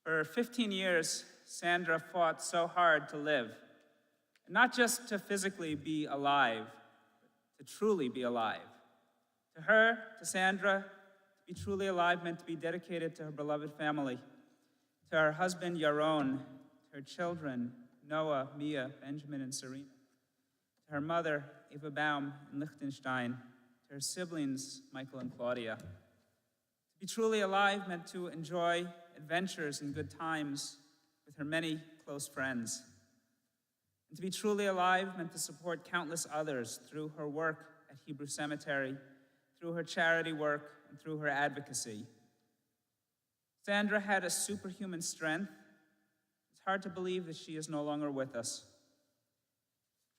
For 15 years, Sandra fought so hard to live, and not just to physically be alive, but to truly be alive. To her, to Sandra, to be truly alive meant to be dedicated to her beloved family, to her husband, Yaron, to her children, Noah, Mia, Benjamin, and Serena, to her mother, Eva Baum in Liechtenstein, to her siblings, Michael and Claudia. To be truly alive meant to enjoy adventures and good times with her many close friends. And to be truly alive meant to support countless others through her work at Hebrew Cemetery, through her charity work, and through her advocacy. Sandra had a superhuman strength. It's hard to believe that she is no longer with us.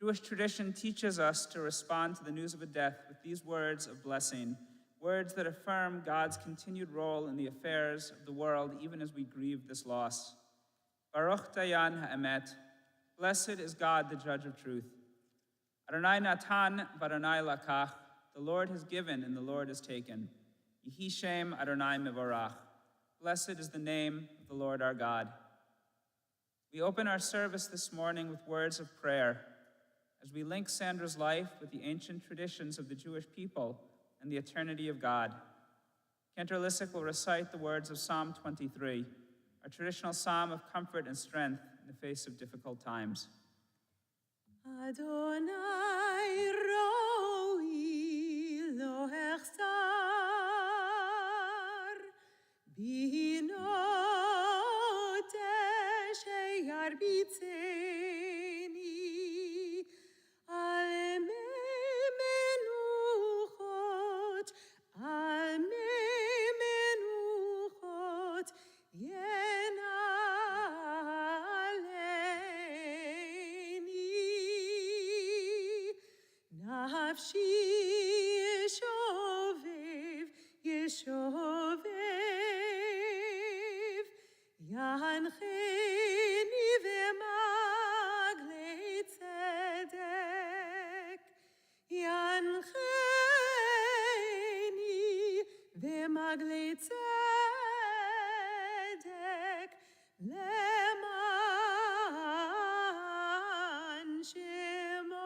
Jewish tradition teaches us to respond to the news of a death with these words of blessing, words that affirm God's continued role in the affairs of the world even as we grieve this loss. Baruch Dayan ha'emet, blessed is God, the judge of truth. Adonai natan v'Adonai lakach, the Lord has given and the Lord has taken. Yehi Shem Adonai mevorach, blessed is the name of the Lord our God. We open our service this morning with words of prayer as we link Sandra's life with the ancient traditions of the Jewish people and the eternity of God. Cantor Lissick will recite the words of Psalm 23, our traditional psalm of comfort and strength in the face of difficult times. Adonai roi lo echsar, bino teshe yarbitzeni, al me menuchot, nafshi yeshovev, yancheni v'maglei tzedek, yancheni v'maglei tzedek, leman shemo.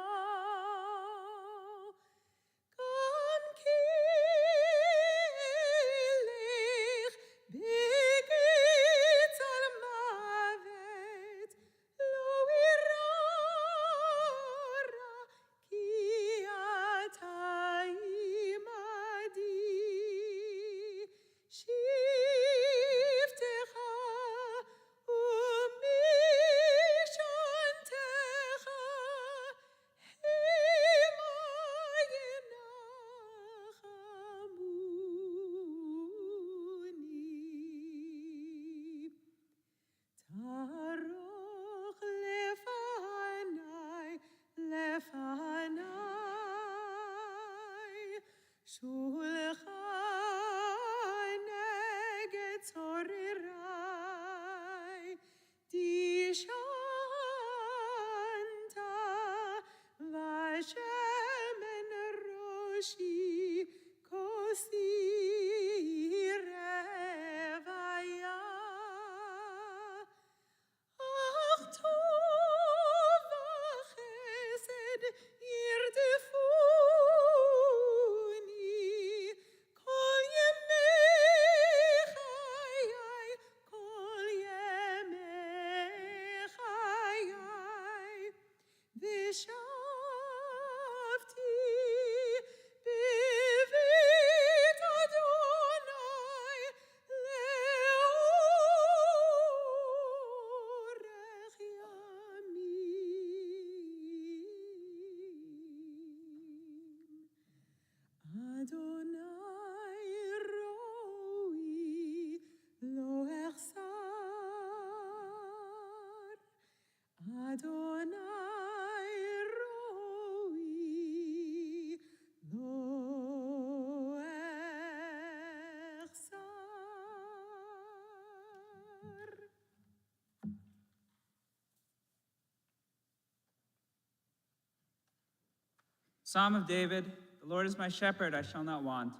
Psalm of David, the Lord is my shepherd, I shall not want.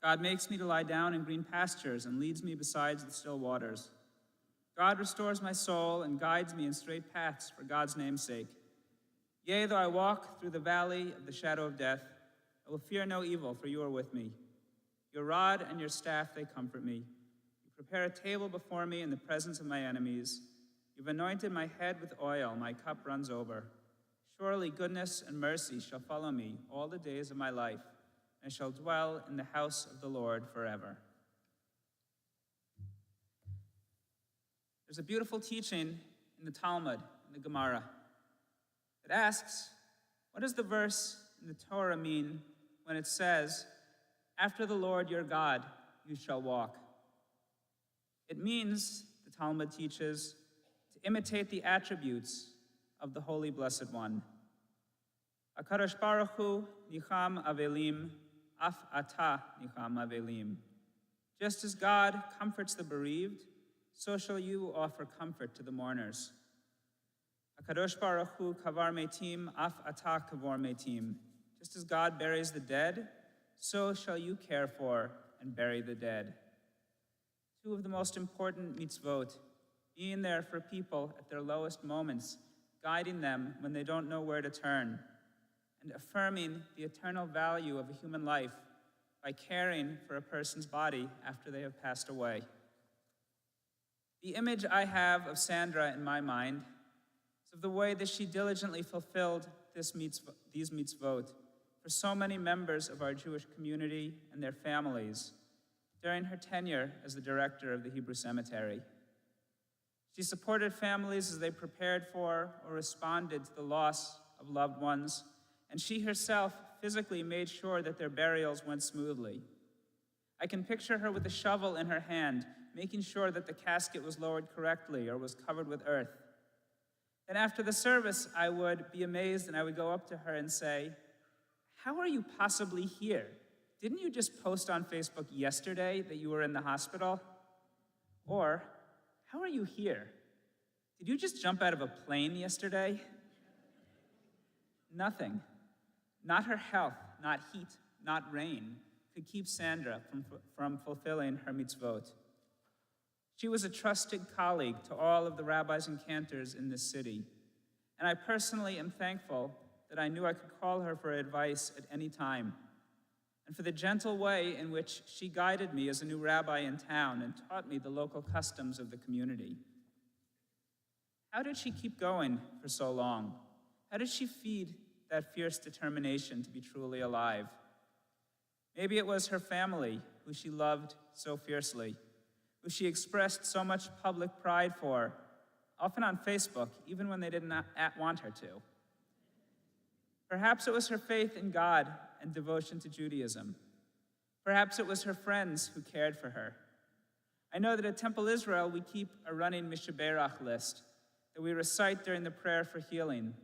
God makes me to lie down in green pastures and leads me beside the still waters. God restores my soul and guides me in straight paths for God's name's sake. Yea, though I walk through the valley of the shadow of death, I will fear no evil, for you are with me. Your rod and your staff, they comfort me. You prepare a table before me in the presence of my enemies. You've anointed my head with oil, my cup runs over. Surely goodness and mercy shall follow me all the days of my life, and I shall dwell in the house of the Lord forever. There's a beautiful teaching in the Talmud, in the Gemara. It asks, what does the verse in the Torah mean when it says, after the Lord your God you shall walk? It means, the Talmud teaches, to imitate the attributes of the Holy Blessed One. HaKadosh Baruch Hu nicham avelim, af ata nicham avelim. Just as God comforts the bereaved, so shall you offer comfort to the mourners. HaKadosh Baruch Hu kavar metim, af ata kavor metim. Just as God buries the dead, so shall you care for and bury the dead. Two of the most important mitzvot, being there for people at their lowest moments, guiding them when they don't know where to turn, and affirming the eternal value of a human life by caring for a person's body after they have passed away. The image I have of Sandra in my mind is of the way that she diligently fulfilled these mitzvot for so many members of our Jewish community and their families during her tenure as the director of the Hebrew Cemetery. She supported families as they prepared for or responded to the loss of loved ones, and she herself physically made sure that their burials went smoothly. I can picture her with a shovel in her hand, making sure that the casket was lowered correctly or was covered with earth. Then after the service, I would be amazed and I would go up to her and say, how are you possibly here? Didn't you just post on Facebook yesterday that you were in the hospital? Or, how are you here? Did you just jump out of a plane yesterday? Nothing, not her health, not heat, not rain, could keep Sandra from fulfilling her mitzvot. She was a trusted colleague to all of the rabbis and cantors in this city, and I personally am thankful that I knew I could call her for advice at any time, and for the gentle way in which she guided me as a new rabbi in town and taught me the local customs of the community. How did she keep going for so long? How did she feed that fierce determination to be truly alive? Maybe it was her family, who she loved so fiercely, who she expressed so much public pride for, often on Facebook, even when they did not want her to. Perhaps it was her faith in God and devotion to Judaism. Perhaps it was her friends who cared for her. I know that at Temple Israel, we keep a running Mishaberach list that we recite during the prayer for healing,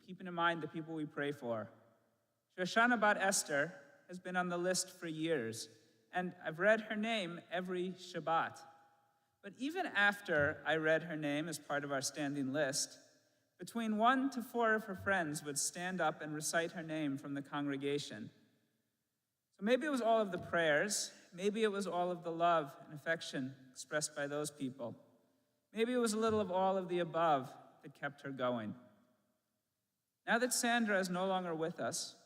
keeping in mind the people we pray for. Shoshana Bat Esther has been on the list for years, and I've read her name every Shabbat. But even after I read her name as part of our standing list, between 1 to 4 of her friends would stand up and recite her name from the congregation. So maybe it was all of the prayers, maybe it was all of the love and affection expressed by those people. Maybe it was a little of all of the above that kept her going. Now that Sandra is no longer with us,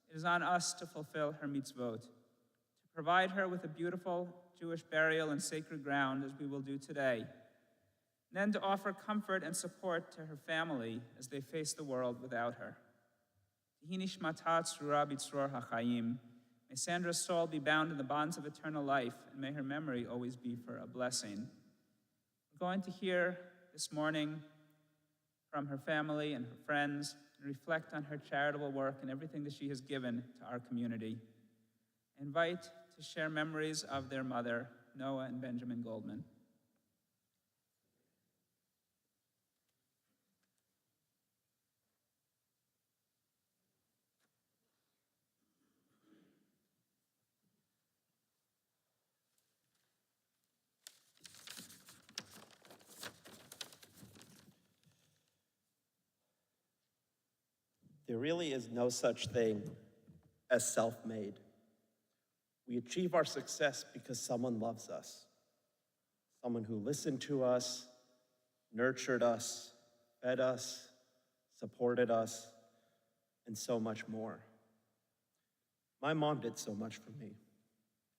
it is on us to fulfill her mitzvot, to provide her with a beautiful Jewish burial in sacred ground, as we will do today, and then to offer comfort and support to her family as they face the world without her. May Sandra's soul be bound in the bonds of eternal life, and may her memory always be for a blessing. We're going to hear this morning from her family and her friends, and reflect on her charitable work and everything that she has given to our community. I invite to share memories of their mother, Noah and Benjamin Goldman. There really is no such thing as self-made. We achieve our success because someone loves us, someone who listened to us, nurtured us, fed us, supported us, and so much more. My mom did so much for me.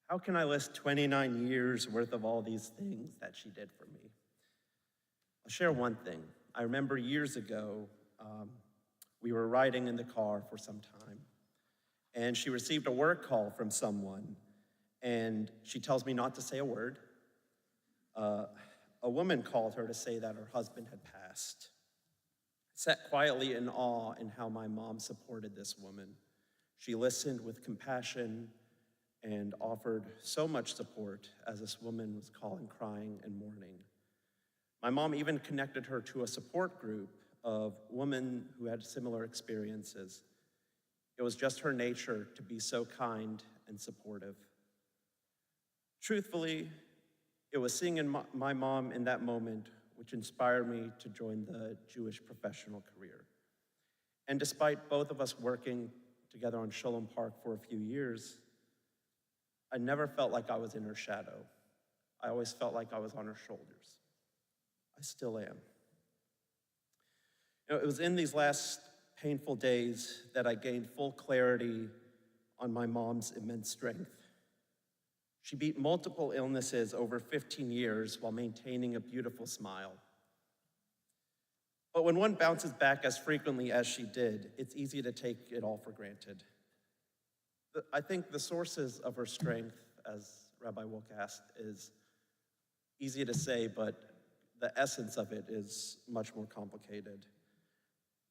How can I list 29 years worth of all these things that she did for me? I'll share one thing. I remember years ago, we were riding in the car for some time, and she received a work call from someone, and she tells me not to say a word. A woman called her to say that her husband had passed. I sat quietly in awe in how my mom supported this woman. She listened with compassion and offered so much support as this woman was calling, crying, and mourning. My mom even connected her to a support group of women who had similar experiences. It was just her nature to be so kind and supportive. Truthfully, it was seeing my mom in that moment which inspired me to join the Jewish professional career. And despite both of us working together on Shalom Park for a few years, I never felt like I was in her shadow. I always felt like I was on her shoulders. I still am. It was in these last painful days that I gained full clarity on my mom's immense strength. She beat multiple illnesses over 15 years while maintaining a beautiful smile. But when one bounces back as frequently as she did, it's easy to take it all for granted. I think the sources of her strength, as Rabbi Wilk asked, is easy to say, but the essence of it is much more complicated.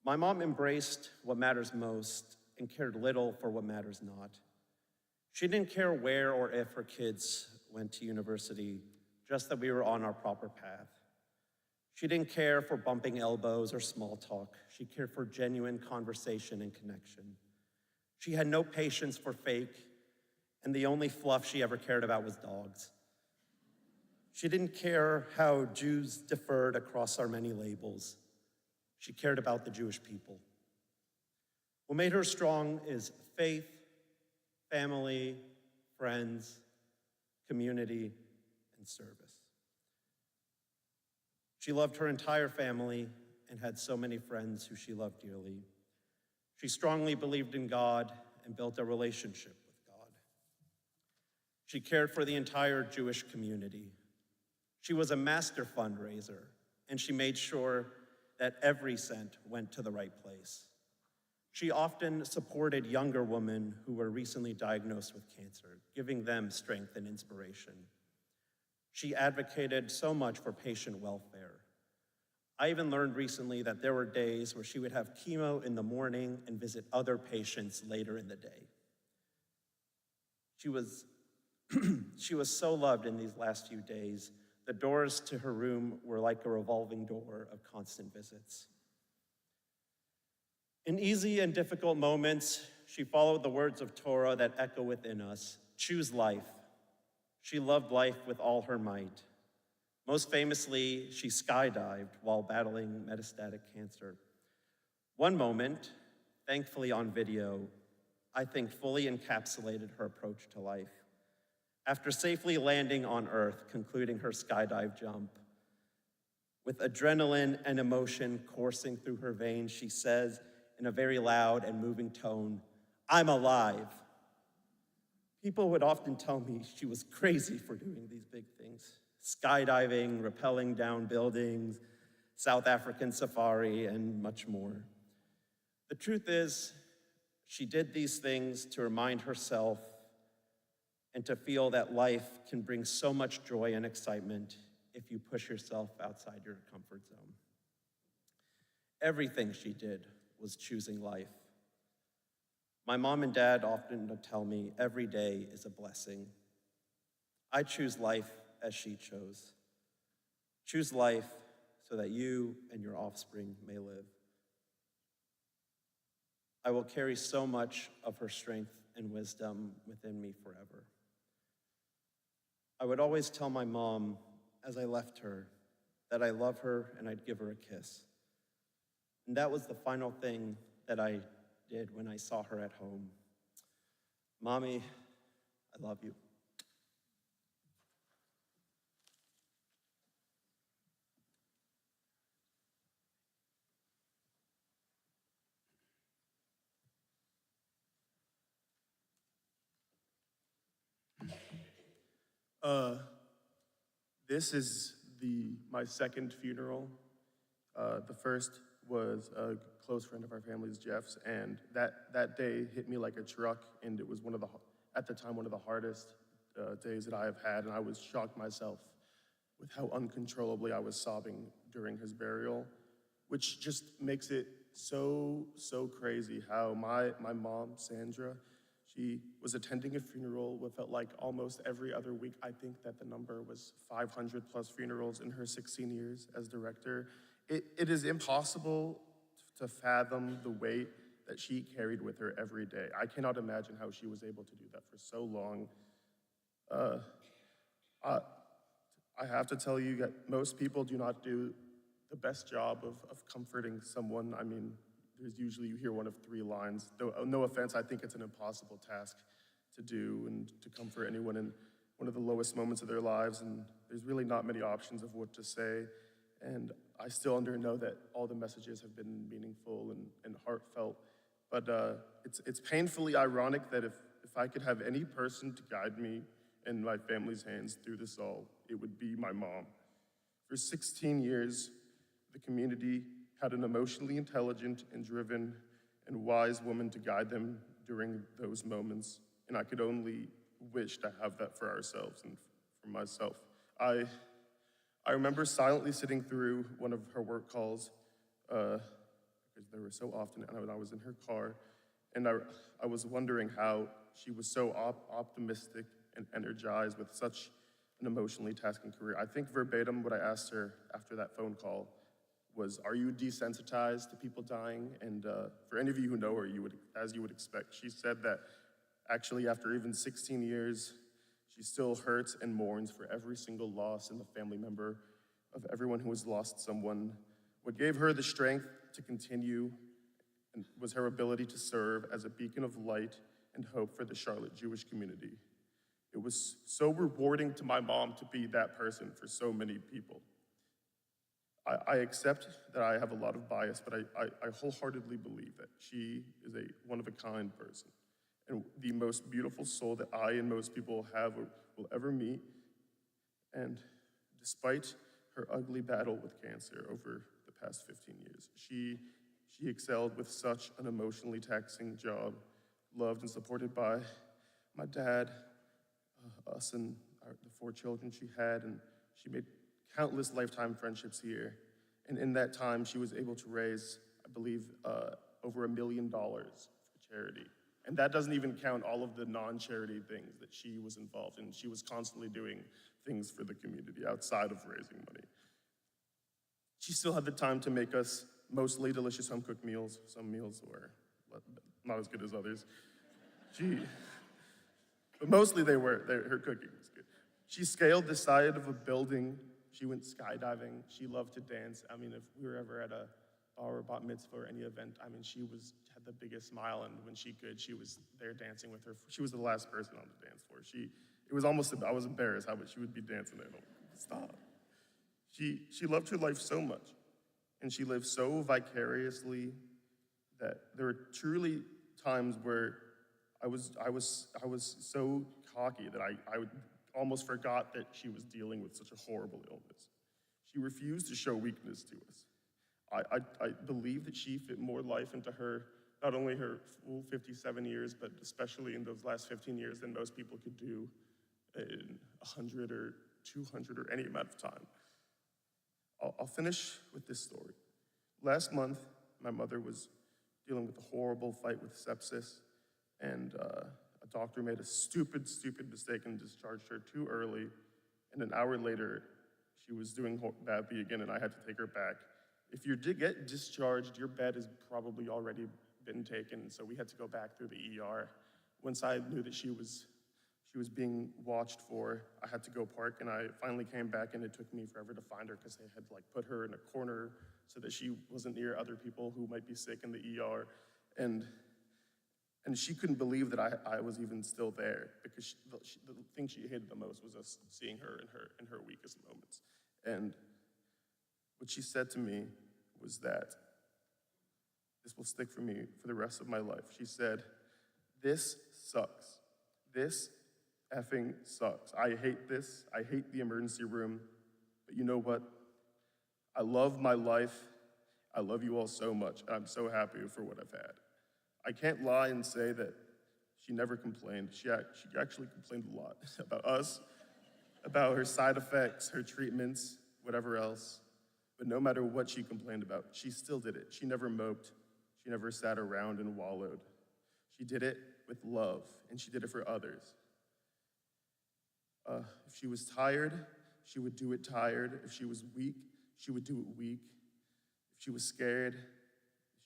My mom embraced what matters most and cared little for what matters not. She didn't care where or if her kids went to university, just that we were on our proper path. She didn't care for bumping elbows or small talk. She cared for genuine conversation and connection. She had no patience for fake, and the only fluff she ever cared about was dogs. She didn't care how Jews differed across our many labels. She cared about the Jewish people. What made her strong is faith, family, friends, community, and service. She loved her entire family and had so many friends who she loved dearly. She strongly believed in God and built a relationship with God. She cared for the entire Jewish community. She was a master fundraiser, and she made sure that every cent went to the right place. She often supported younger women who were recently diagnosed with cancer, giving them strength and inspiration. She advocated so much for patient welfare. I even learned recently that there were days where she would have chemo in the morning and visit other patients later in the day. She was so loved in these last few days. The doors to her room were like a revolving door of constant visits. In easy and difficult moments, she followed the words of Torah that echo within us: choose life. She loved life with all her might. Most famously, she skydived while battling metastatic cancer. One moment, thankfully on video, I think fully encapsulated her approach to life. After safely landing on Earth, concluding her skydive jump, with adrenaline and emotion coursing through her veins, she says in a very loud and moving tone, "I'm alive." People would often tell me she was crazy for doing these big things: skydiving, rappelling down buildings, South African safari, and much more. The truth is, she did these things to remind herself and to feel that life can bring so much joy and excitement if you push yourself outside your comfort zone. Everything she did was choosing life. My mom and dad often tell me every day is a blessing. I choose life as she chose. Choose life so that you and your offspring may live. I will carry so much of her strength and wisdom within me forever. I would always tell my mom as I left her that I love her and I'd give her a kiss. And that was the final thing that I did when I saw her at home. Mommy, I love you. This is my second funeral. The first was a close friend of our family's, Jeff's, and that day hit me like a truck, and it was at the time, one of the hardest days that I have had, and I was shocked myself with how uncontrollably I was sobbing during his burial, which just makes it so crazy how my mom, Sandra, she was attending a funeral what felt like almost every other week. I think that the number was 500 plus funerals in her 16 years as director. It is impossible to fathom the weight that she carried with her every day. I cannot imagine how she was able to do that for so long. I have to tell you that most people do not do the best job of comforting someone. I mean, there's usually, you hear one of three lines. No offense, I think it's an impossible task to do and to comfort anyone in one of the lowest moments of their lives, and there's really not many options of what to say. And I still know that all the messages have been meaningful and heartfelt, but it's painfully ironic that if I could have any person to guide me in my family's hands through this all, it would be my mom. For 16 years, the community had an emotionally intelligent and driven and wise woman to guide them during those moments, and I could only wish to have that for ourselves and for myself. I remember silently sitting through one of her work calls, because there were so often, and I was in her car, and I was wondering how she was so optimistic and energized with such an emotionally tasking career. I think verbatim what I asked her after that phone call was, "Are you desensitized to people dying?" And for any of you who know her, as you would expect, she said that actually after even 16 years, she still hurts and mourns for every single loss in the family member of everyone who has lost someone. What gave her the strength to continue was her ability to serve as a beacon of light and hope for the Charlotte Jewish community. It was so rewarding to my mom to be that person for so many people. I accept that I have a lot of bias, but I wholeheartedly believe that she is a one-of-a-kind person and the most beautiful soul that I and most people will ever meet. And despite her ugly battle with cancer over the past 15 years, she excelled with such an emotionally taxing job, loved and supported by my dad, us and the 4 children she had, and she made countless lifetime friendships here. And in that time, she was able to raise, I believe, over $1 million for charity. And that doesn't even count all of the non-charity things that she was involved in. She was constantly doing things for the community outside of raising money. She still had the time to make us mostly delicious home-cooked meals. Some meals were not as good as others. But mostly her cooking was good. She scaled the side of a building. She went skydiving. She loved to dance. I mean, if we were ever at a bar or bat mitzvah or any event, I mean, she had the biggest smile, and when she could, she was there dancing with her. She was the last person on the dance floor. I was embarrassed how much she would be dancing there. Stop. She loved her life so much, and she lived so vicariously that there were truly times where I was so cocky that I almost forgot that she was dealing with such a horrible illness. She refused to show weakness to us. I believe that she fit more life into not only her full 57 years, but especially in those last 15 years than most people could do in 100 or 200 or any amount of time. I'll finish with this story. Last month, my mother was dealing with a horrible fight with sepsis, and a doctor made a stupid mistake and discharged her too early, and an hour later, she was doing badly again, and I had to take her back. If you did get discharged, your bed has probably already been taken, so we had to go back through the ER. Once I knew that she was being watched for, I had to go park, and I finally came back, and it took me forever to find her because they had put her in a corner so that she wasn't near other people who might be sick in the ER. And she couldn't believe that I was even still there, because the thing she hated the most was us seeing her in her weakest moments. And what she said to me was that this will stick for me for the rest of my life. She said, "This sucks. This effing sucks. I hate this. I hate the emergency room. But you know what? I love my life. I love you all so much. And I'm so happy for what I've had. I can't lie and say that she never complained. She actually complained a lot about us, about her side effects, her treatments, whatever else. But no matter what she complained about, she still did it. She never moped. She never sat around and wallowed. She did it with love, and she did it for others. If she was tired, she would do it tired. If she was weak, she would do it weak. If she was scared,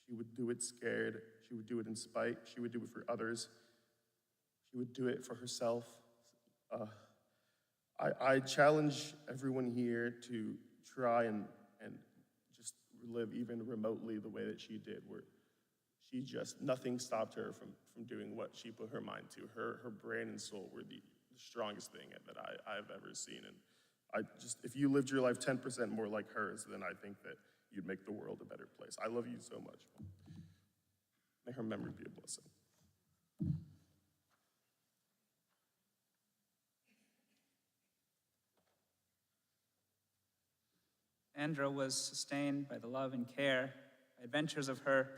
she would do it scared. She would do it in spite. She would do it for others. She would do it for herself. I challenge everyone here to try and just live even remotely the way that she did, where nothing stopped her from doing what she put her mind to. Her brain and soul were the strongest thing that I've ever seen. And if you lived your life 10% more like hers, then I think that you'd make the world a better place. I love you so much. May her memory be a blessing. Sandra was sustained by the love and care, by adventures of her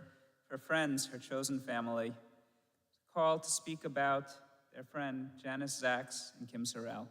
friends, her chosen family. Called to speak about their friend Janice Zaks and Kim Sorrell.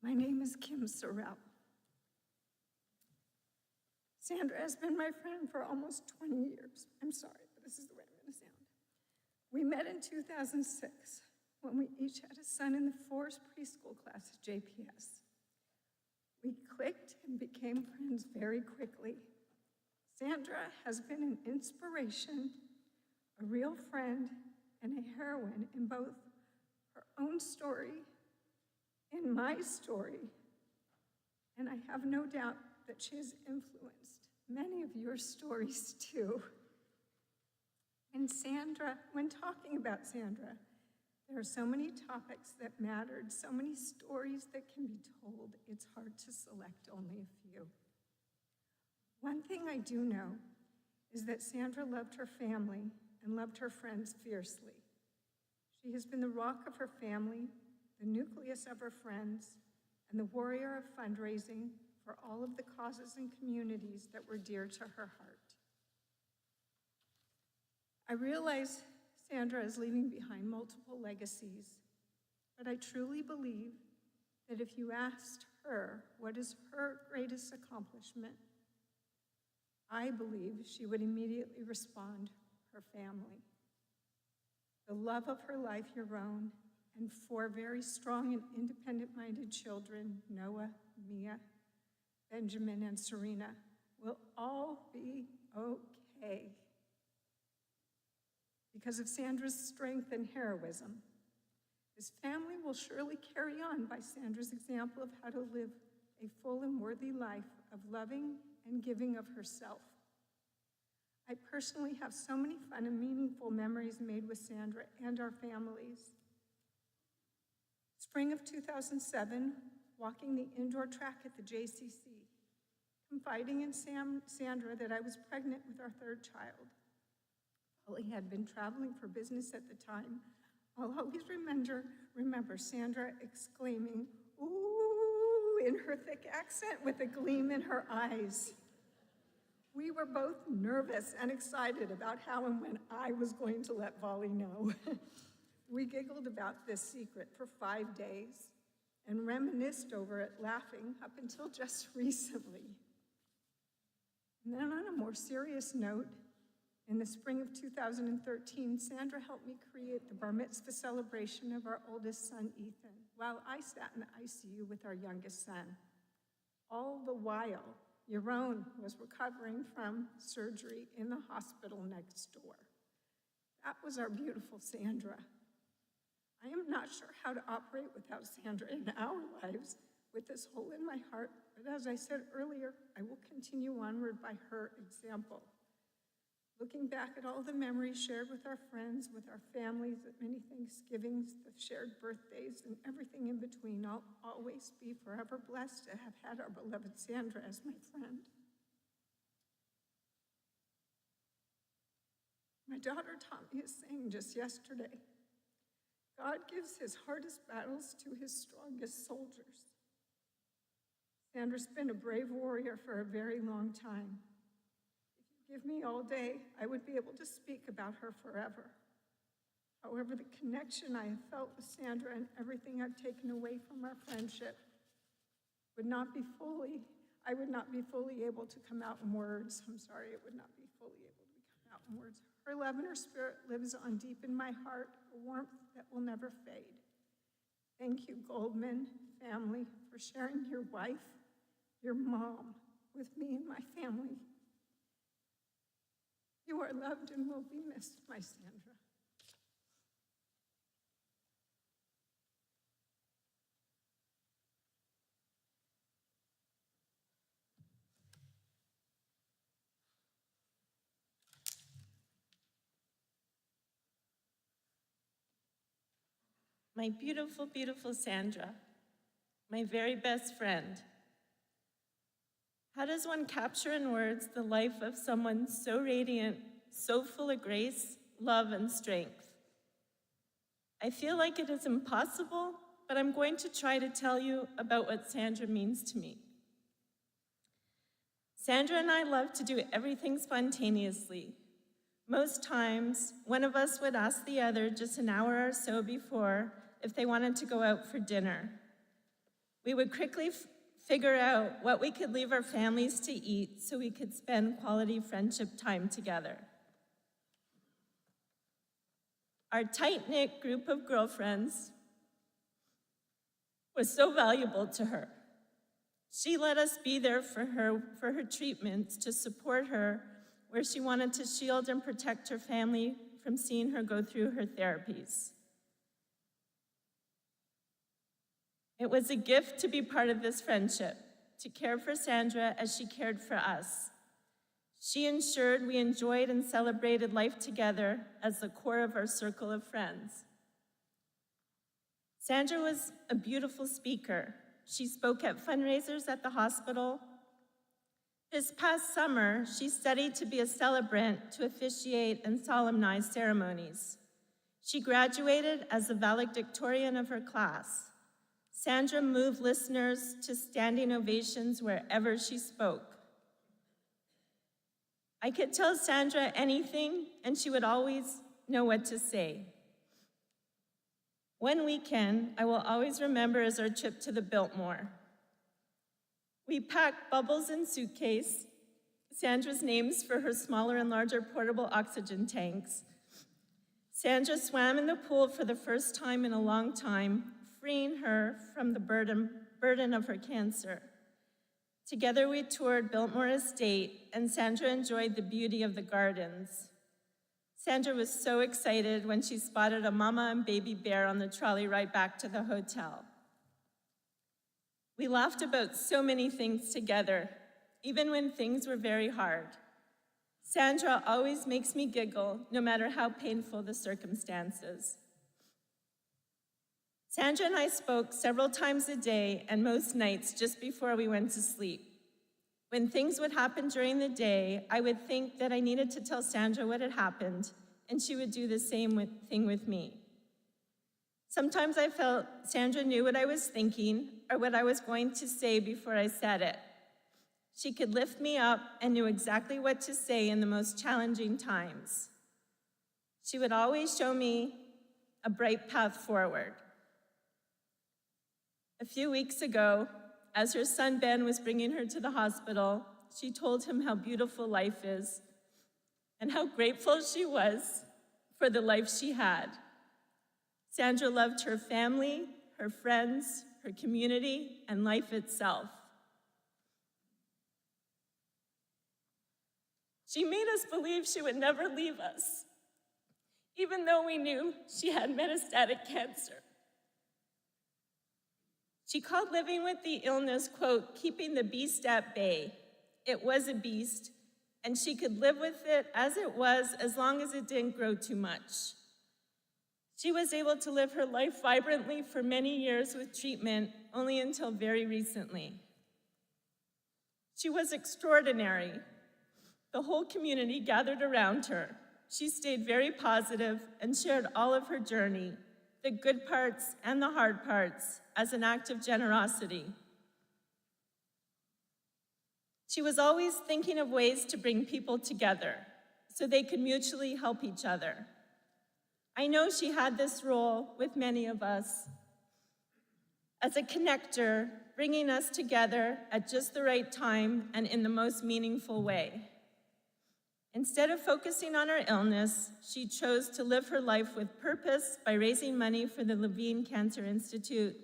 My name is Kim Sorrell. Sandra has been my friend for almost 20 years. I'm sorry, but this is the way I'm going to sound. We met in 2006 when we each had a son in the Forest preschool class at JPS. We clicked and became friends very quickly. Sandra has been an inspiration, a real friend, and a heroine in both her own story and my story. And I have no doubt that she has influenced many of your stories too. And Sandra, when talking about Sandra, there are so many topics that mattered, so many stories that can be told, it's hard to select only a few. One thing I do know is that Sandra loved her family and loved her friends fiercely. She has been the rock of her family, the nucleus of her friends, and the warrior of fundraising for all of the causes and communities that were dear to her heart. I realize Sandra is leaving behind multiple legacies, but I truly believe that if you asked her what is her greatest accomplishment, I believe she would immediately respond, her family. The love of her life, your own, and 4 very strong and independent-minded children, Noah, Mia, Benjamin, and Serena, will all be okay because of Sandra's strength and heroism. This family will surely carry on by Sandra's example of how to live a full and worthy life of loving and giving of herself. I personally have so many fun and meaningful memories made with Sandra and our families. Spring of 2007, walking the indoor track at the JCC, confiding in Sandra that I was pregnant with our 3rd child. Holly had been traveling for business at the time. I'll always remember Sandra exclaiming, "Ooh," in her thick accent with a gleam in her eyes. We were both nervous and excited about how and when I was going to let Volley know. We giggled about this secret for 5 days and reminisced over it, laughing up until just recently. And then on a more serious note, in the spring of 2013, Sandra helped me create the bar mitzvah celebration of our oldest son, Ethan, while I sat in the ICU with our youngest son. All the while, Yaron was recovering from surgery in the hospital next door. That was our beautiful Sandra. I am not sure how to operate without Sandra in our lives, with this hole in my heart, but as I said earlier, I will continue onward by her example. Looking back at all the memories shared with our friends, with our families, at many Thanksgivings, the shared birthdays, and everything in between, I'll always be forever blessed to have had our beloved Sandra as my friend. My daughter taught me a saying just yesterday. God gives his hardest battles to his strongest soldiers. Sandra's been a brave warrior for a very long time. If you give me all day, I would be able to speak about her forever. However, the connection I have felt with Sandra and everything I've taken away from our friendship I would not be fully able to come out in words. I'm sorry, it would not be fully able to come out in words. Her love and her spirit lives on deep in my heart, a warmth that will never fade. Thank you, Goldman family, for sharing your wife, your mom, with me and my family. You are loved and will be missed, my Sandra. My beautiful, beautiful Sandra, my very best friend. How does one capture in words the life of someone so radiant, so full of grace, love, and strength? I feel like it is impossible, but I'm going to try to tell you about what Sandra means to me. Sandra and I love to do everything spontaneously. Most times, one of us would ask the other just an hour or so before if they wanted to go out for dinner. We would quickly figure out what we could leave our families to eat so we could spend quality friendship time together. Our tight-knit group of girlfriends was so valuable to her. She let us be there for her treatments, to support her where she wanted to shield and protect her family from seeing her go through her therapies. It was a gift to be part of this friendship, to care for Sandra as she cared for us. She ensured we enjoyed and celebrated life together as the core of our circle of friends. Sandra was a beautiful speaker. She spoke at fundraisers at the hospital. This past summer, she studied to be a celebrant to officiate and solemnize ceremonies. She graduated as the valedictorian of her class. Sandra moved listeners to standing ovations wherever she spoke. I could tell Sandra anything, and she would always know what to say. One weekend I will always remember is our trip to the Biltmore. We packed Bubbles in suitcase, Sandra's names for her smaller and larger portable oxygen tanks. Sandra swam in the pool for the first time in a long time, freeing her from the burden of her cancer. Together we toured Biltmore Estate, and Sandra enjoyed the beauty of the gardens. Sandra was so excited when she spotted a mama and baby bear on the trolley ride back to the hotel. We laughed about so many things together, even when things were very hard. Sandra always makes me giggle, no matter how painful the circumstances. Sandra and I spoke several times a day and most nights just before we went to sleep. When things would happen during the day, I would think that I needed to tell Sandra what had happened, and she would do the same thing with me. Sometimes I felt Sandra knew what I was thinking or what I was going to say before I said it. She could lift me up and knew exactly what to say in the most challenging times. She would always show me a bright path forward. A few weeks ago, as her son Ben was bringing her to the hospital, she told him how beautiful life is and how grateful she was for the life she had. Sandra loved her family, her friends, her community, and life itself. She made us believe she would never leave us, even though we knew she had metastatic cancer. She called living with the illness, quote, keeping the beast at bay. It was a beast, and she could live with it as it was as long as it didn't grow too much. She was able to live her life vibrantly for many years with treatment, only until very recently. She was extraordinary. The whole community gathered around her. She stayed very positive and shared all of her journey, the good parts and the hard parts, as an act of generosity. She was always thinking of ways to bring people together so they could mutually help each other. I know she had this role with many of us as a connector, bringing us together at just the right time and in the most meaningful way. Instead of focusing on her illness, she chose to live her life with purpose by raising money for the Levine Cancer Institute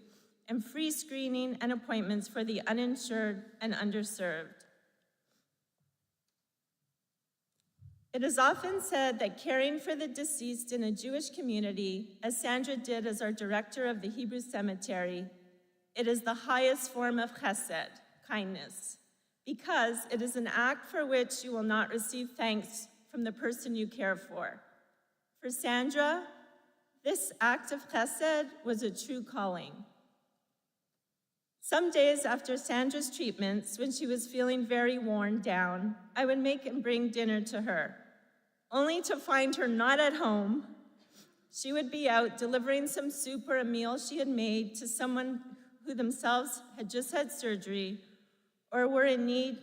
and free screening and appointments for the uninsured and underserved. It is often said that caring for the deceased in a Jewish community, as Sandra did as our director of the Hebrew Cemetery, it is the highest form of chesed, kindness, because it is an act for which you will not receive thanks from the person you care for. For Sandra, this act of chesed was a true calling. Some days after Sandra's treatments, when she was feeling very worn down, I would make and bring dinner to her, only to find her not at home. She would be out delivering some soup or a meal she had made to someone who themselves had just had surgery or were in need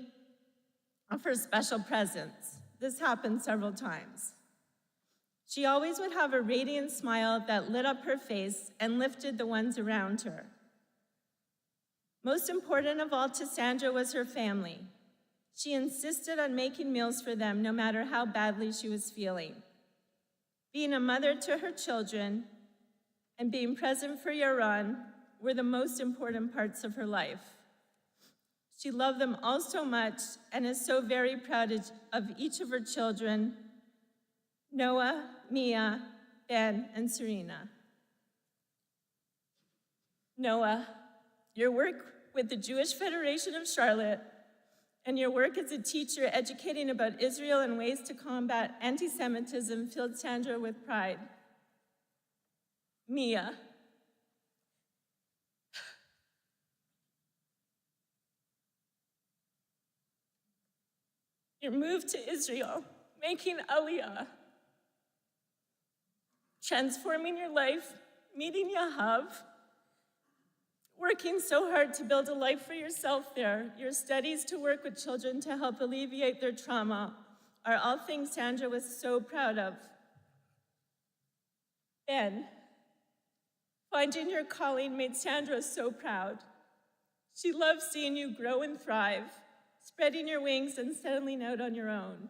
of her special presence. This happened several times. She always would have a radiant smile that lit up her face and lifted the ones around her. Most important of all to Sandra was her family. She insisted on making meals for them no matter how badly she was feeling. Being a mother to her children and being present for Yaron were the most important parts of her life. She loved them all so much and is so very proud of each of her children, Noah, Mia, Ben, and Serena. Noah, your work with the Jewish Federation of Charlotte and your work as a teacher educating about Israel and ways to combat anti-Semitism filled Sandra with pride. Mia, your move to Israel, making Aliyah, transforming your life, meeting Yahav, working so hard to build a life for yourself there, your studies to work with children to help alleviate their trauma are all things Sandra was so proud of. Ben, finding your calling made Sandra so proud. She loved seeing you grow and thrive, spreading your wings and settling out on your own.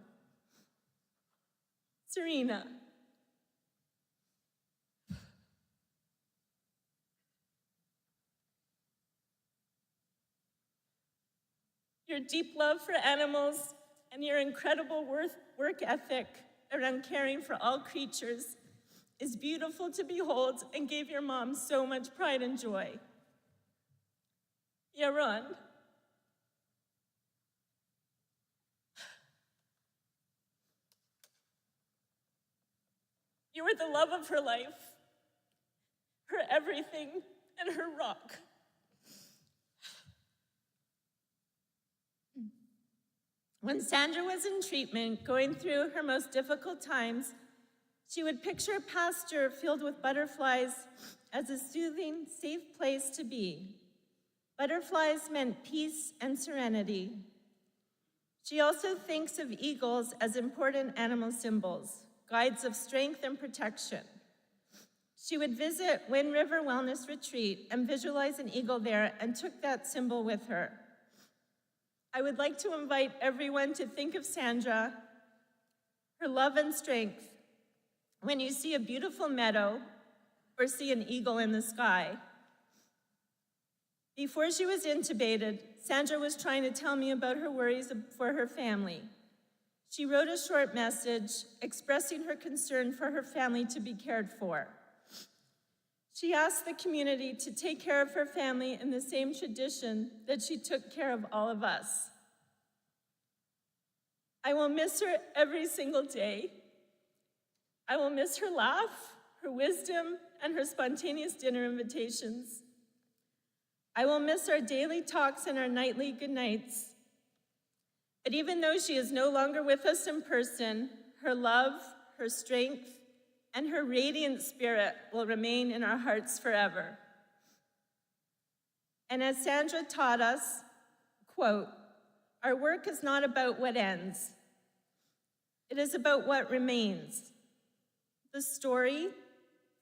Serena, your deep love for animals and your incredible work ethic around caring for all creatures is beautiful to behold and gave your mom so much pride and joy. Yaron, you were the love of her life, her everything, and her rock. When Sandra was in treatment, going through her most difficult times, she would picture a pasture filled with butterflies as a soothing, safe place to be. Butterflies meant peace and serenity. She also thinks of eagles as important animal symbols, guides of strength and protection. She would visit Wind River Wellness Retreat and visualize an eagle there and took that symbol with her. I would like to invite everyone to think of Sandra, her love and strength, when you see a beautiful meadow or see an eagle in the sky. Before she was intubated, Sandra was trying to tell me about her worries for her family. She wrote a short message expressing her concern for her family to be cared for. She asked the community to take care of her family in the same tradition that she took care of all of us. I will miss her every single day. I will miss her laugh, her wisdom, and her spontaneous dinner invitations. I will miss our daily talks and our nightly goodnights. But even though she is no longer with us in person, her love, her strength, and her radiant spirit will remain in our hearts forever. And as Sandra taught us, quote, "Our work is not about what ends. It is about what remains. The story,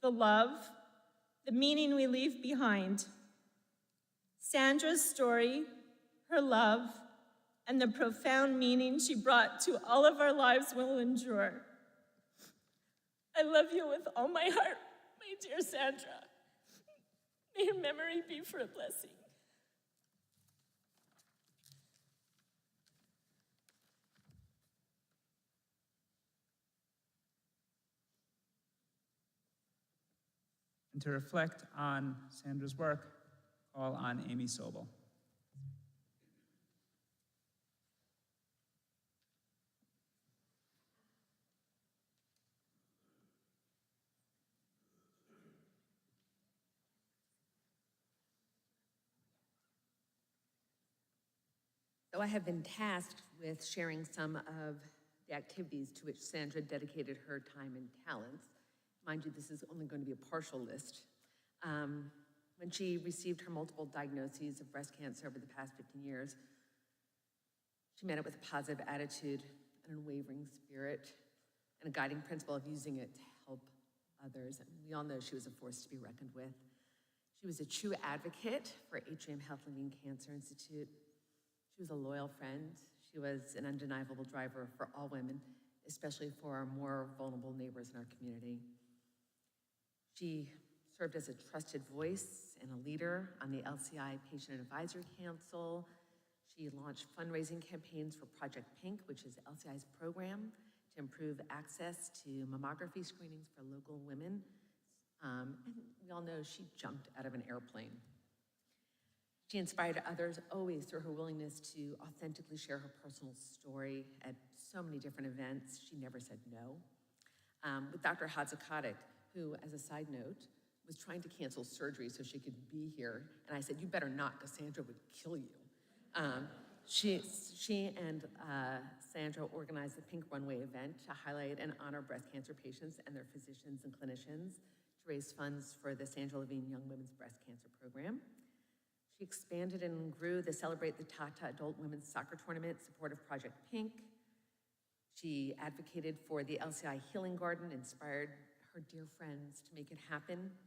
the love, the meaning we leave behind. Sandra's story, her love, and the profound meaning she brought to all of our lives will endure. I love you with all my heart, my dear Sandra. May her memory be for a blessing." And to reflect on Sandra's work, call on Amy Sobel. So I have been tasked with sharing some of the activities to which Sandra dedicated her time and talents. Mind you, this is only going to be a partial list. When she received her multiple diagnoses of breast cancer over the past 15 years, she met it with a positive attitude, an unwavering spirit, and a guiding principle of using it to help others. And we all know she was a force to be reckoned with. She was a true advocate for Atrium Health Living Cancer Institute. She was a loyal friend. She was an undeniable driver for all women, especially for our more vulnerable neighbors in our community. She served as a trusted voice and a leader on the LCI Patient Advisory Council. She launched fundraising campaigns for Project Pink, which is LCI's program to improve access to mammography screenings for local women. And we all know she jumped out of an airplane. She inspired others always through her willingness to authentically share her personal story at so many different events. She never said no. With Dr. Hadzakotic, who, as a side note, was trying to cancel surgery so she could be here. And I said, "You better not, because Sandra would kill you." She and Sandra organized the Pink Runway event to highlight and honor breast cancer patients and their physicians and clinicians to raise funds for the Sandra Levine Young Women's Breast Cancer Program. She expanded and grew the Celebrate the Tata Adult Women's Soccer Tournament, support of Project Pink. She advocated for the LCI Healing Garden, inspired her dear friends to make it happen.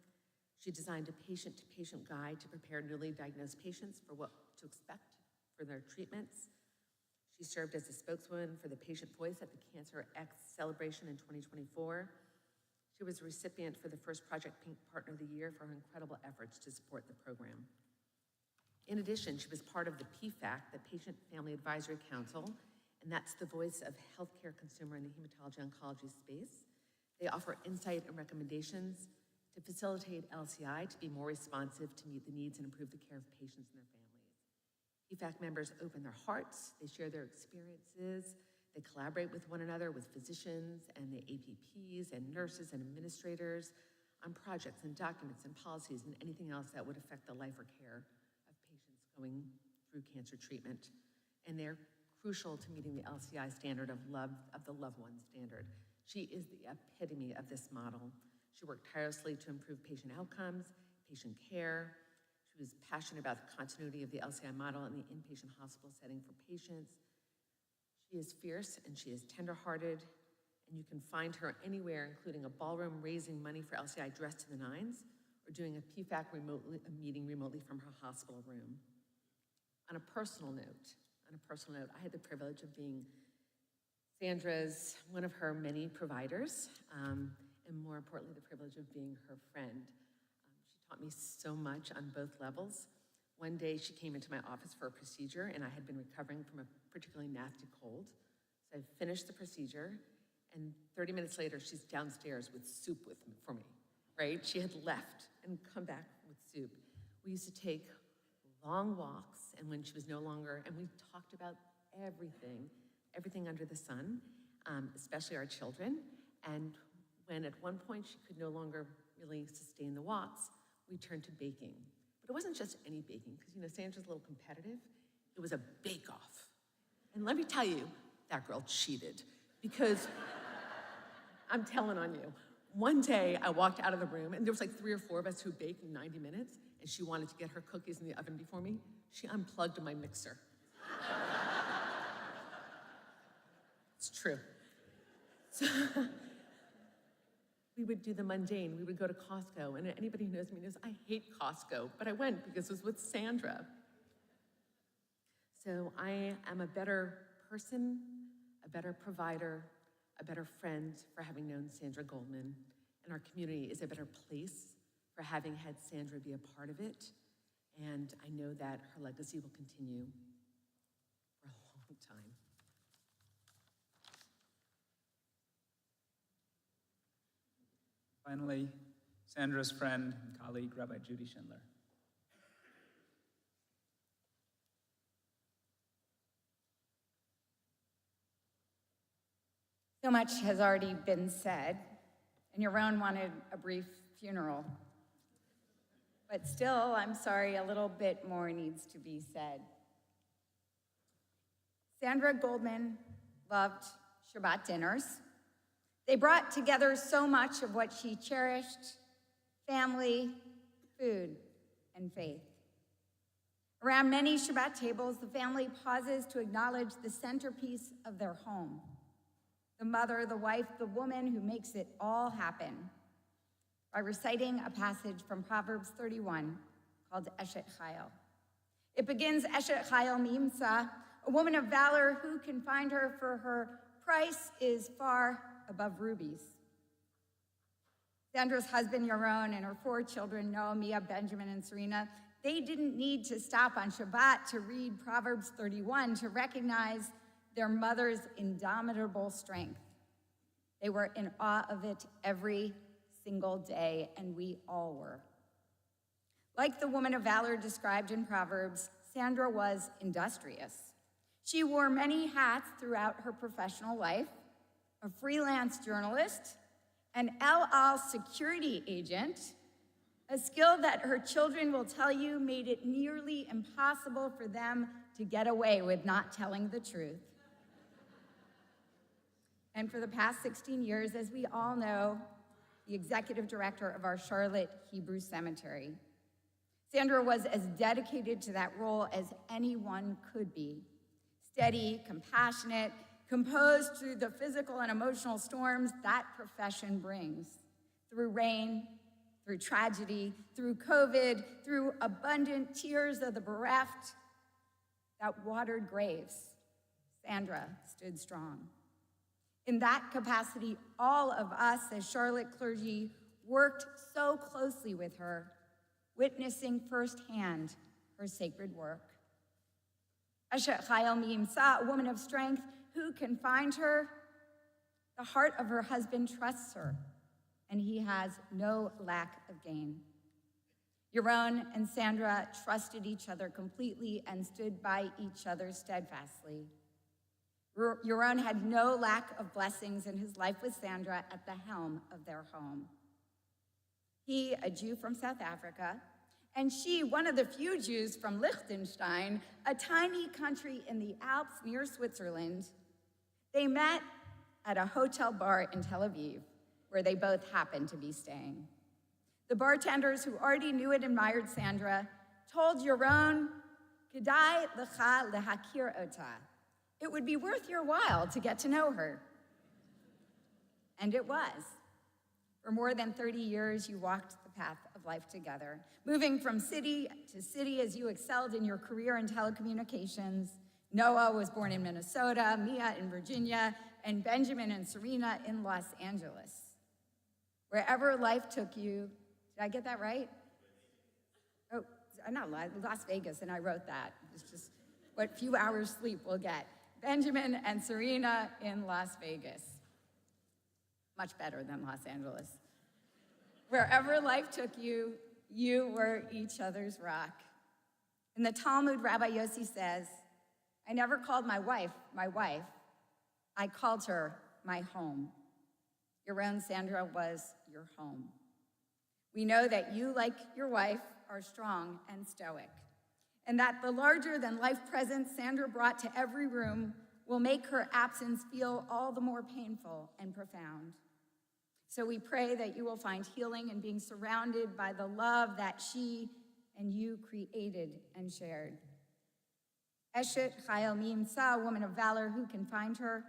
She designed a patient-to-patient guide to prepare newly diagnosed patients for what to expect for their treatments. She served as a spokeswoman for the Patient Voice at the Cancer X celebration in 2024. She was a recipient for the first Project Pink Partner of the Year for her incredible efforts to support the program. In addition, she was part of the PFAC, the Patient Family Advisory Council, and that's the voice of healthcare consumer in the hematology oncology space. They offer insight and recommendations to facilitate LCI to be more responsive to meet the needs and improve the care of patients and their families. PFAC members open their hearts, they share their experiences, they collaborate with one another, with physicians and the APPs and nurses and administrators on projects and documents and policies and anything else that would affect the life or care going through cancer treatment. And they're crucial to meeting the LCI standard of love, of the loved one standard. She is the epitome of this model. She worked tirelessly to improve patient outcomes, patient care. She was passionate about the continuity of the LCI model in the inpatient hospital setting for patients. She is fierce and she is tenderhearted, and you can find her anywhere, including a ballroom raising money for LCI dressed to the nines, or doing a PFAC meeting remotely from her hospital room. On a personal note, I had the privilege of being Sandra's, one of her many providers, and more importantly, the privilege of being her friend. She taught me so much on both levels. One day she came into my office for a procedure, and I had been recovering from a particularly nasty cold. So I finished the procedure, and 30 minutes later, she's downstairs with soup for me, right? She had left, and come back with soup. We used to take long walks, and when she was no longer, and we talked about everything under the sun, especially our children. And when at one point she could no longer really sustain the walks, we turned to baking. But it wasn't just any baking, because Sandra's a little competitive. It was a bake-off. And let me tell you, that girl cheated, because I'm telling on you. One day I walked out of the room, and there was like 3 or 4 of us who baked in 90 minutes, and she wanted to get her cookies in the oven before me. She unplugged my mixer. It's true. So we would do the mundane. We would go to Costco, and anybody who knows me knows I hate Costco, but I went because it was with Sandra. So I am a better person, a better provider, a better friend for having known Sandra Goldman, and our community is a better place for having had Sandra be a part of it, and I know that her legacy will continue for a long time. Finally, Sandra's friend and colleague, Rabbi Judy Schindler. So much has already been said, and Yaron wanted a brief funeral. But still, I'm sorry, a little bit more needs to be said. Sandra Goldman loved Shabbat dinners. They brought together so much of what she cherished: family, food, and faith. Around many Shabbat tables, the family pauses to acknowledge the centerpiece of their home: the mother, the wife, the woman who makes it all happen, by reciting a passage from Proverbs 31 called Eshet Chayil. It begins, Eshet Chayil mimsa, a woman of valor, who can find her, for her price is far above rubies. Sandra's husband, Yaron, and her 4 children, Noah, Mia, Benjamin, and Serena, they didn't need to stop on Shabbat to read Proverbs 31 to recognize their mother's indomitable strength. They were in awe of it every single day, and we all were. Like the woman of valor described in Proverbs, Sandra was industrious. She wore many hats throughout her professional life: a freelance journalist, an El Al security agent, a skill that her children will tell you made it nearly impossible for them to get away with not telling the truth. And for the past 16 years, as we all know, the executive director of our Charlotte Hebrew Cemetery. Sandra was as dedicated to that role as anyone could be. Steady, compassionate, composed through the physical and emotional storms that profession brings. Through rain, through tragedy, through COVID, through abundant tears of the bereft that watered graves, Sandra stood strong. In that capacity, all of us as Charlotte clergy worked so closely with her, witnessing firsthand her sacred work. Eshet Chayil mimsa, a woman of strength, who can find her? The heart of her husband trusts her, and he has no lack of gain. Yaron and Sandra trusted each other completely and stood by each other steadfastly. Yaron had no lack of blessings in his life with Sandra at the helm of their home. He, a Jew from South Africa, and she, one of the few Jews from Liechtenstein, a tiny country in the Alps near Switzerland, they met at a hotel bar in Tel Aviv, where they both happened to be staying. The bartenders, who already knew and admired Sandra, told Yaron, "Kedai lecha lehakir ota." It would be worth your while to get to know her. And it was. For more than 30 years, you walked the path of life together, moving from city to city as you excelled in your career in telecommunications. Noah was born in Minnesota, Mia in Virginia, and Benjamin and Serena in Los Angeles. Wherever life took you, did I get that right? Oh, not Las Vegas, and I wrote that. It's just what few hours sleep we'll get. Benjamin and Serena in Las Vegas. Much better than Los Angeles. Wherever life took you, You were each other's rock. In the Talmud, Rabbi Yossi says, I never called my wife, I called her my home. Your own Sandra was your home. We know that you, like your wife, are strong and stoic, and that the larger-than-life presence Sandra brought to every room will make her absence feel all the more painful and profound. So we pray that you will find healing in being surrounded by the love that she and you created and shared. Eshet Chayil Mimsa, a woman of valor, who can find her?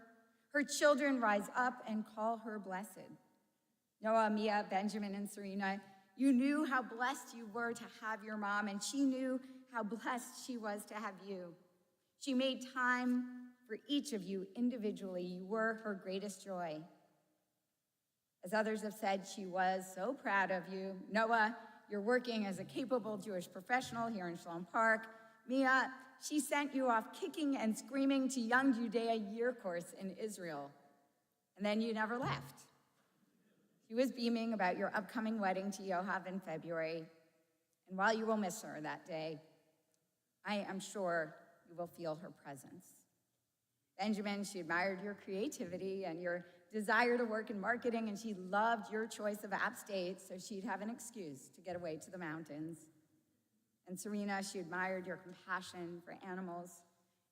Her children rise up and call her blessed. Noah, Mia, Benjamin, and Serena, you knew how blessed you were to have your mom, and she knew how blessed she was to have you. She made time for each of you individually. You were her greatest joy. As others have said, she was so proud of you. Noah, you're working as a capable Jewish professional here in Shalom Park. Mia, she sent you off kicking and screaming to Young Judea year course in Israel. And then you never left. She was beaming about your upcoming wedding to Yoav in February. And while you will miss her that day, I am sure you will feel her presence. Benjamin, she admired your creativity and your desire to work in marketing, and she loved your choice of App State, so she'd have an excuse to get away to the mountains. And Serena, she admired your compassion for animals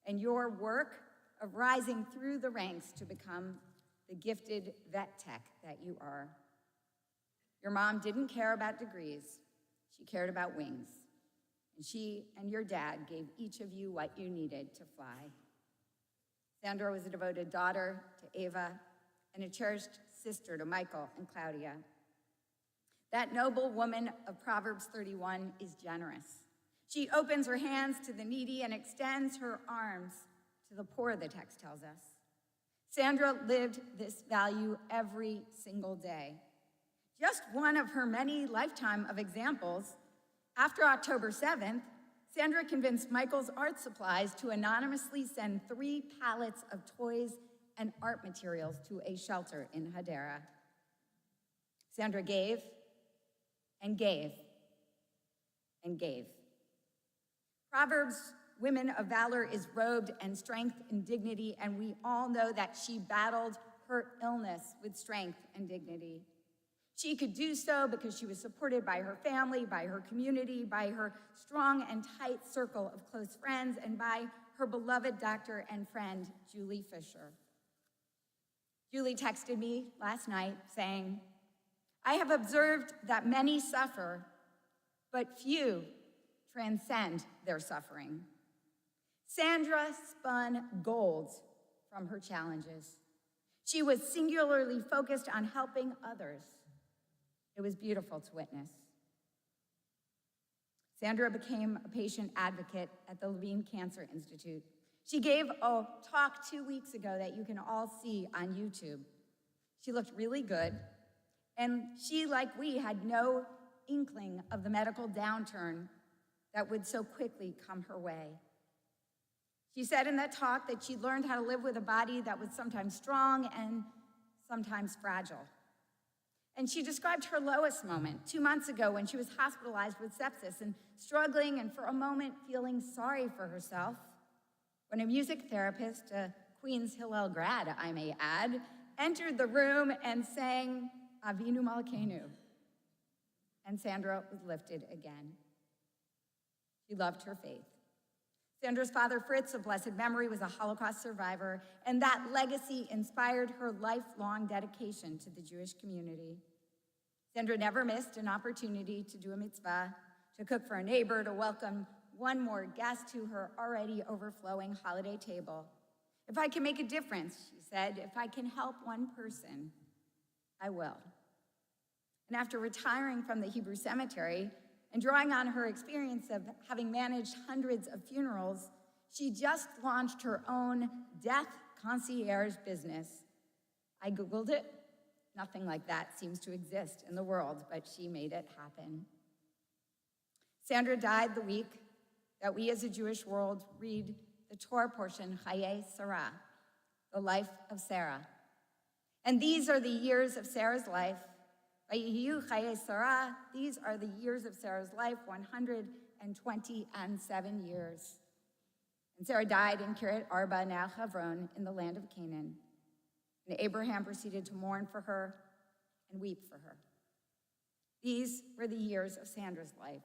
and your work of rising through the ranks to become the gifted vet tech that you are. Your mom didn't care about degrees, she cared about wings. And she and your dad gave each of you what you needed to fly. Sandra was a devoted daughter to Ava and a cherished sister to Michael and Claudia. That noble woman of Proverbs 31 is generous. She opens her hands to the needy and extends her arms to the poor, the text tells us. Sandra lived this value every single day. Just one of her many lifetime of examples, after October 7th, Sandra convinced Michael's Art Supplies to anonymously send 3 pallets of toys and art materials to a shelter in Hadera. Sandra gave and gave and gave. Proverbs, women of valor is robed in strength and dignity, and we all know that she battled her illness with strength and dignity. She could do so because she was supported by her family, by her community, by her strong and tight circle of close friends, and by her beloved doctor and friend, Julie Fisher. Julie texted me last night saying, I have observed that many suffer, but few transcend their suffering. Sandra spun gold from her challenges. She was singularly focused on helping others. It was beautiful to witness. Sandra became a patient advocate at the Levine Cancer Institute. She gave a talk 2 weeks ago that you can all see on YouTube. She looked really good, and she, like we, had no inkling of the medical downturn that would so quickly come her way. She said in that talk that she learned how to live with a body that was sometimes strong and sometimes fragile. And she described her lowest moment 2 months ago when she was hospitalized with sepsis and struggling and for a moment feeling sorry for herself, when a music therapist, a Queens Hillel grad, I may add, entered the room and sang Avinu Malkeinu. And Sandra was lifted again. She loved her faith. Sandra's father, Fritz, of blessed memory, was a Holocaust survivor, and that legacy inspired her lifelong dedication to the Jewish community. Sandra never missed an opportunity to do a mitzvah, to cook for a neighbor, to welcome one more guest to her already overflowing holiday table. If I can make a difference, she said, if I can help one person, I will. And after retiring from the Hebrew cemetery, and drawing on her experience of having managed hundreds of funerals, she just launched her own death concierge business. I Googled it. Nothing like that seems to exist in the world, but she made it happen. Sandra died the week that we as a Jewish world read the Torah portion, Chayei Sarah, the life of Sarah. And these are the years of Sarah's life Vayihiyu Chaye Sarah, these are the years of Sarah's life, 127 years. And Sarah died in Kiryat Arba, now Hebron, in the land of Canaan. And Abraham proceeded to mourn for her and weep for her. These were the years of Sandra's life,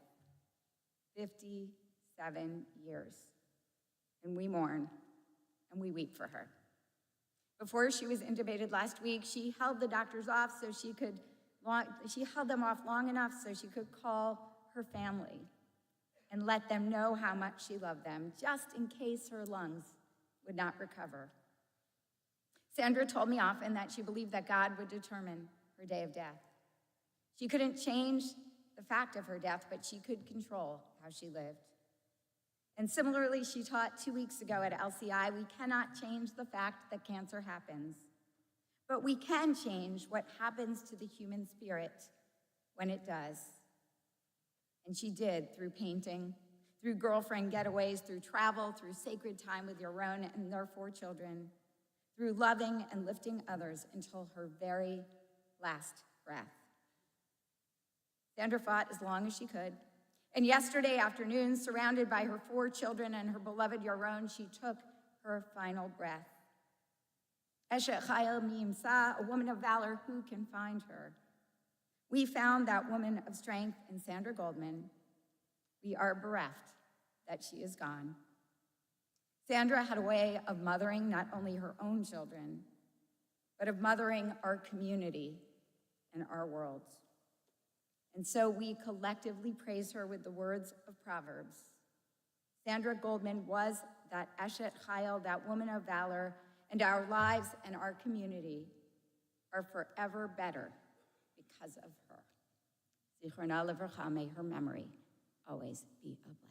57 years. And we mourn and we weep for her. Before she was intubated last week, she held the doctors off so she held them off long enough so she could call her family and let them know how much she loved them, just in case her lungs would not recover. Sandra told me often that she believed that God would determine her day of death. She couldn't change the fact of her death, but she could control how she lived. And similarly, she taught 2 weeks ago at LCI, we cannot change the fact that cancer happens, but we can change what happens to the human spirit when it does. And she did through painting, through girlfriend getaways, through travel, through sacred time with Yaron and their 4 children, through loving and lifting others until her very last breath. Sandra fought as long as she could. And yesterday afternoon, surrounded by her 4 children and her beloved Yaron, she took her final breath. Eshet Chayil Mimsa, a woman of valor, who can find her? We found that woman of strength in Sandra Goldman. We are bereft that she is gone. Sandra had a way of mothering not only her own children, but of mothering our community and our world. And so we collectively praise her with the words of Proverbs. Sandra Goldman was that Eshet Chayil, that woman of valor, and our lives and our community are forever better because of her. Zichrona Livracha, may her memory always be a blessing.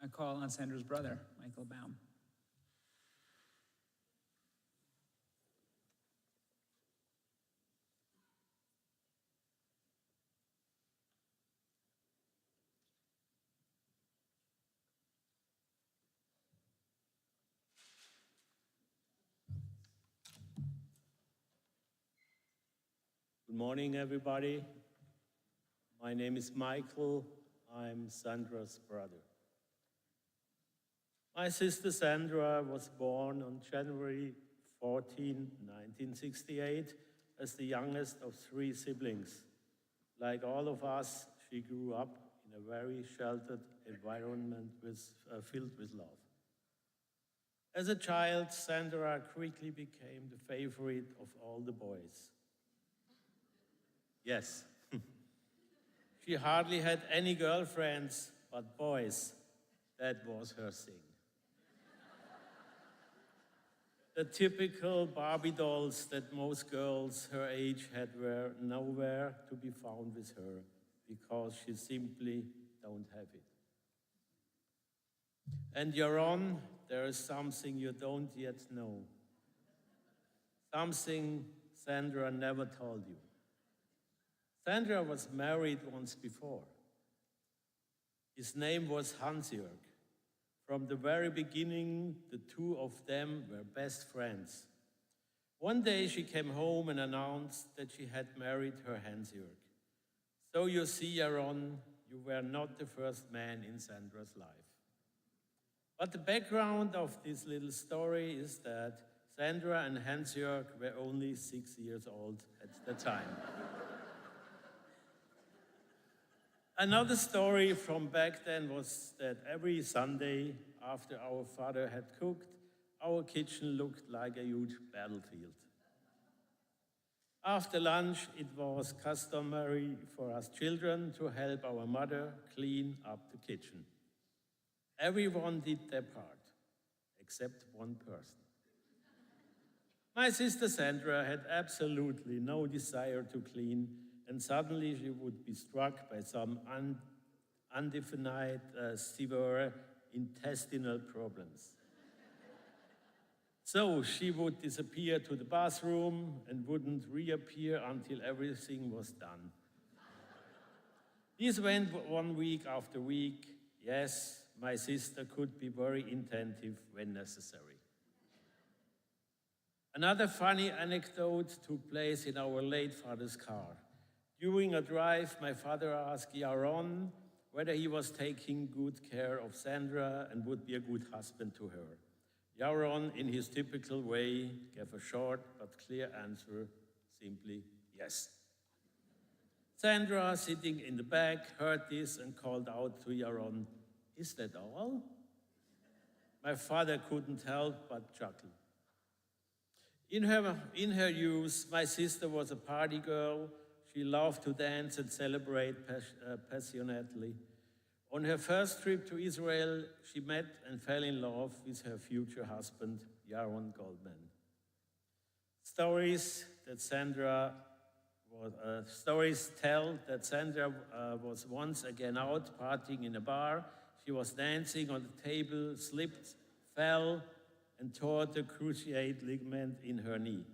I call on Sandra's brother, Michael Baum. Good morning, everybody. My name is Michael. I'm Sandra's brother. My sister Sandra was born on January 14, 1968, as the youngest of 3 siblings. Like all of us, she grew up in a very sheltered environment filled with love. As a child, Sandra quickly became the favorite of all the boys. Yes. She hardly had any girlfriends, but boys, that was her thing. The typical Barbie dolls that most girls her age had were nowhere to be found with her because she simply don't have it. And Yaron, there is something you don't yet know. Something Sandra never told you. Sandra was married once before. His name was Hans-Jörg. From the very beginning, the 2 of them were best friends. One day she came home and announced that she had married her Hans-Jörg. So you see, Yaron, you were not the first man in Sandra's life. But the background of this little story is that Sandra and Hans-Jörg were only 6 years old at the time. Another story from back then was that every Sunday after our father had cooked, our kitchen looked like a huge battlefield. After lunch, it was customary for us children to help our mother clean up the kitchen. Everyone did their part, except one person. My sister Sandra had absolutely no desire to clean, and suddenly she would be struck by some undefined severe intestinal problems. So she would disappear to the bathroom and wouldn't reappear until everything was done. This went 1 week after week. Yes, my sister could be very attentive when necessary. Another funny anecdote took place in our late father's car. During a drive, my father asked Yaron whether he was taking good care of Sandra and would be a good husband to her. Yaron, in his typical way, gave a short but clear answer, simply yes. Sandra, sitting in the back, heard this and called out to Yaron, "Is that all?" My father couldn't help but chuckle. In her youth, my sister was a party girl. She loved to dance and celebrate passionately. On her first trip to Israel, she met and fell in love with her future husband, Yaron Goldman. Stories tell that Sandra was once again out partying in a bar. She was dancing on the table, slipped, fell, and tore the cruciate ligament in her knee.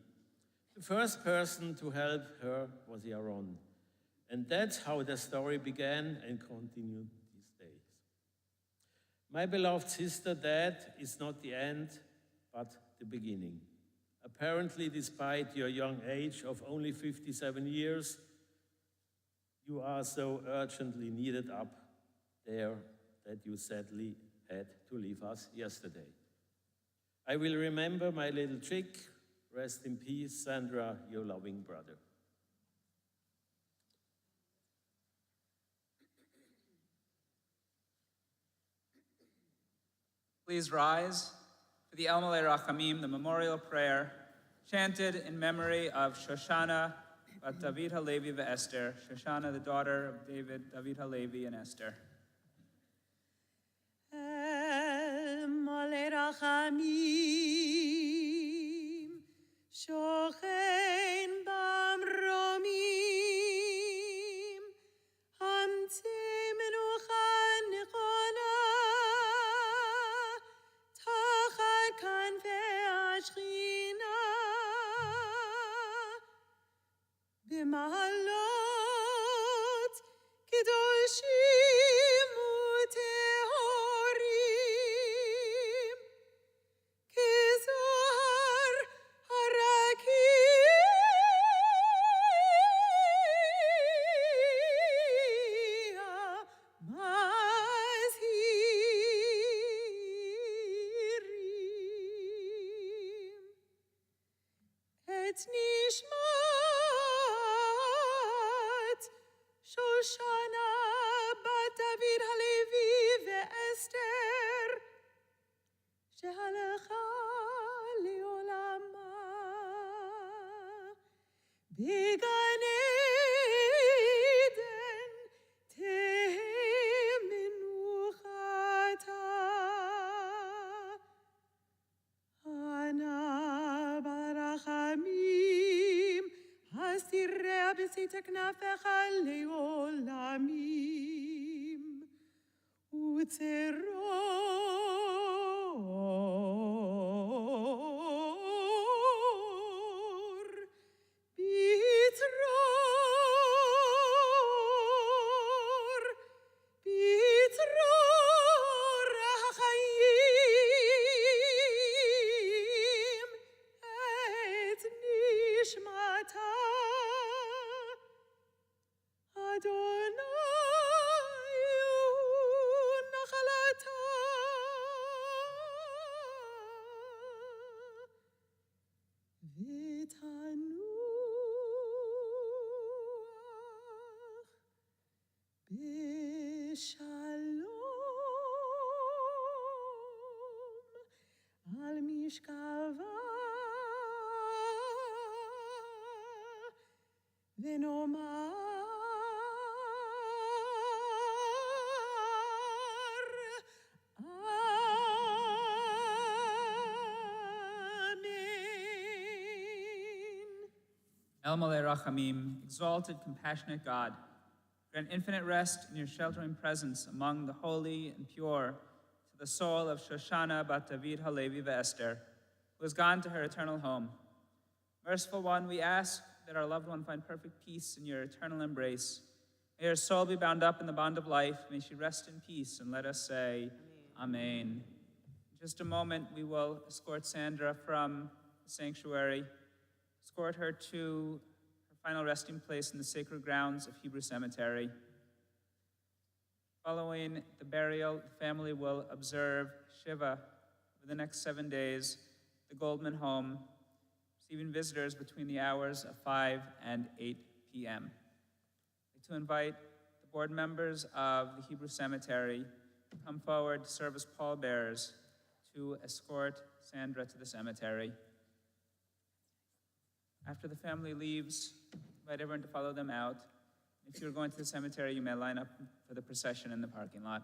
The first person to help her was Yaron. And that's how the story began and continued these days. My beloved sister, that is not the end, but the beginning. Apparently, despite your young age of only 57 years, you are so urgently needed up there that you sadly had to leave us yesterday. I will remember my little chick. Rest in peace, Sandra, your loving brother. Please rise for the El Malei Rachamim, the memorial prayer, chanted in memory of Shoshana bat David Halevi ve'Esther, Shoshana, the daughter of David Halevi and Esther. El Malei Rachamim, shochen b'amromim, hamtzei menucha nechola, tachat kanfei hashchina, b'mahalot kedoshim u'tehorim, kezohar harakia mazhirim, et nishmat Shoshana bat David Halevi ve'Esther, שהלכה לעולמה בגן עדן תהא מנוחתה. אנא ברחמים הסיריה בשאת כנפיך לעולמים וצרור בצרור החיים את נשמתה. אדוני הוא נחלתה, ותנוח בשלום על משכבה, ונאמר El Malei Rachamim, exalted, compassionate God, grant infinite rest in your sheltering presence among the holy and pure to the soul of Shoshana bat David Halevi ve'Esther, who has gone to her eternal home. Merciful One, we ask that our loved one find perfect peace in your eternal embrace. May her soul be bound up in the bond of life. May she rest in peace, and let us say, Amen. In just a moment, we will escort Sandra from the sanctuary, escort her to her final resting place in the sacred grounds of Hebrew Cemetery. Following the burial, the family will observe Shiva for the next 7 days, at the Goldman home, receiving visitors between the hours of 5 and 8 p.m. I'd like to invite the board members of the Hebrew Cemetery to come forward to serve as pallbearers to escort Sandra to the cemetery. After the family leaves, invite everyone to follow them out. If you're going to the cemetery, you may line up for the procession in the parking lot.